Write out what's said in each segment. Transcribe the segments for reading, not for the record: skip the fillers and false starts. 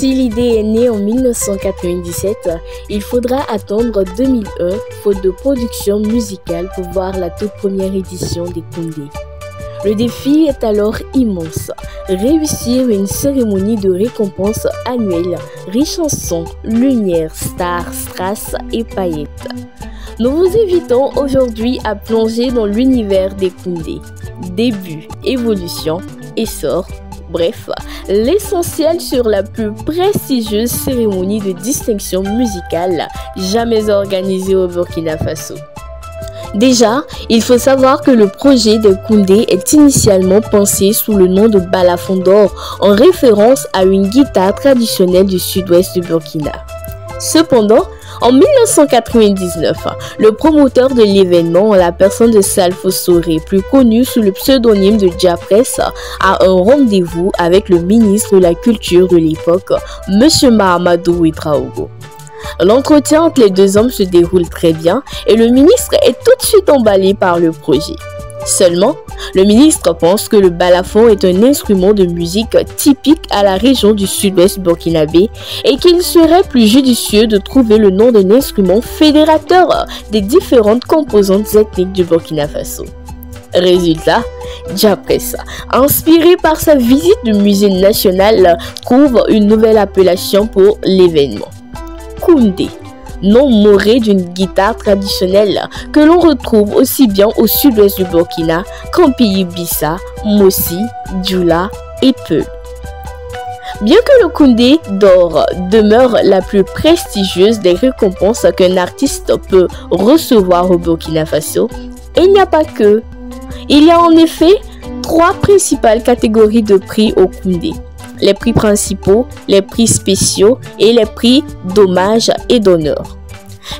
Si l'idée est née en 1997, il faudra attendre 2001, faute de production musicale, pour voir la toute première édition des Koundé. Le défi est alors immense, réussir une cérémonie de récompense annuelle riche en sons, lumière, stars, strass et paillettes. Nous vous invitons aujourd'hui à plonger dans l'univers des Koundé. Début, évolution, essor, bref, l'essentiel sur la plus prestigieuse cérémonie de distinction musicale jamais organisée au Burkina Faso. Déjà, il faut savoir que le projet des Koundé est initialement pensé sous le nom de balafon d'or en référence à une guitare traditionnelle du sud-ouest du Burkina. Cependant, en 1999, le promoteur de l'événement, la personne de Salfo Soré, plus connu sous le pseudonyme de Diapresse, a un rendez-vous avec le ministre de la Culture de l'époque, M. Mahamadou Ouedraogo. L'entretien entre les deux hommes se déroule très bien et le ministre est tout de suite emballé par le projet. Seulement, le ministre pense que le balafon est un instrument de musique typique à la région du sud-ouest burkinabé et qu'il serait plus judicieux de trouver le nom d'un instrument fédérateur des différentes composantes ethniques du Burkina Faso. Résultat, Diapresse, inspiré par sa visite du musée national, trouve une nouvelle appellation pour l'événement. Koundé, nom moré d'une guitare traditionnelle que l'on retrouve aussi bien au sud-ouest du Burkina qu'en Pays-Bissa, Mossi, Dioula et Peul. Bien que le Koundé d'or demeure la plus prestigieuse des récompenses qu'un artiste peut recevoir au Burkina Faso, il n'y a pas que. Il y a en effet 3 principales catégories de prix au Koundé. Les prix principaux, les prix spéciaux et les prix d'hommage et d'honneur.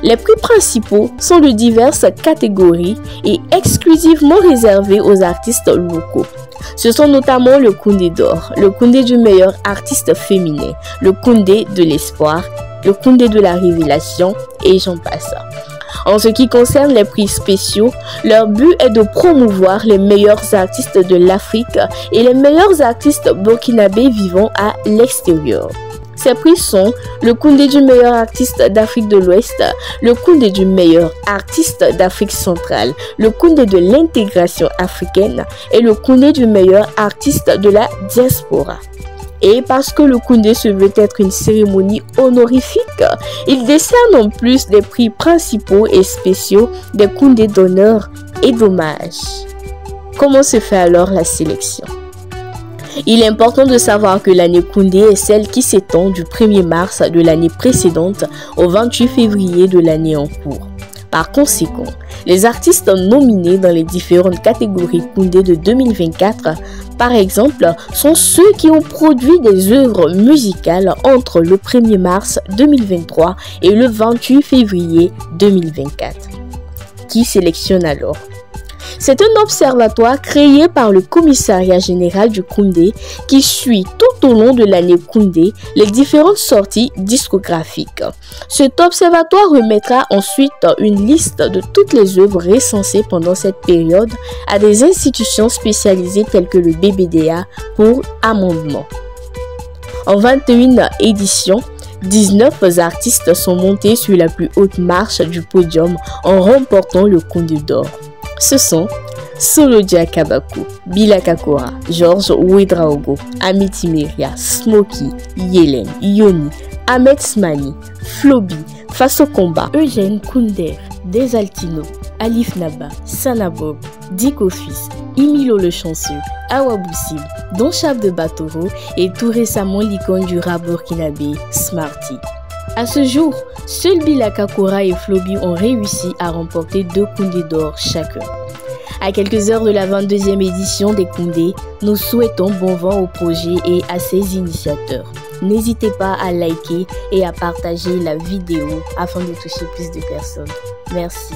Les prix principaux sont de diverses catégories et exclusivement réservés aux artistes locaux. Ce sont notamment le Koundé d'or, le Koundé du meilleur artiste féminin, le Koundé de l'espoir, le Koundé de la révélation et j'en passe. En ce qui concerne les prix spéciaux, leur but est de promouvoir les meilleurs artistes de l'Afrique et les meilleurs artistes burkinabés vivant à l'extérieur. Ces prix sont le Koundé du meilleur artiste d'Afrique de l'Ouest, le Koundé du meilleur artiste d'Afrique centrale, le Koundé de l'intégration africaine et le Koundé du meilleur artiste de la diaspora. Et parce que le Koundé se veut être une cérémonie honorifique, il décerne en plus des prix principaux et spéciaux des Koundés d'honneur et d'hommage. Comment se fait alors la sélection? Il est important de savoir que l'année Koundé est celle qui s'étend du 1er mars de l'année précédente au 28 février de l'année en cours. Par conséquent, les artistes nominés dans les différentes catégories Koundé de 2024, par exemple, sont ceux qui ont produit des œuvres musicales entre le 1er mars 2023 et le 28 février 2024. Qui sélectionne alors? C'est un observatoire créé par le Commissariat général du Koundé qui suit tout au long de l'année Koundé les différentes sorties discographiques. Cet observatoire remettra ensuite une liste de toutes les œuvres recensées pendant cette période à des institutions spécialisées telles que le BBDA pour amendement. En 21 éditions, 19 artistes sont montés sur la plus haute marche du podium en remportant le Koundé d'or. Ce sont Solodia Kabakou, Bilaka Kora, Georges Ouedraogo, Amity Meria, Smokey, Yelen, Yoni, Ahmed Smani, Flobi, Faso Komba, Eugène Kounder, Desaltino, Alif Naba, Sanabob, Diko Fils, Imilo le Chanceux, Awa Boussim, Don Chab de Batoro et tout récemment l'icône du rap burkinabé, Smarty. À ce jour, seuls Bilaka Kora et Flobi ont réussi à remporter 2 Koundé d'or chacun. À quelques heures de la 22e édition des Koundé, nous souhaitons bon vent au projet et à ses initiateurs. N'hésitez pas à liker et à partager la vidéo afin de toucher plus de personnes. Merci.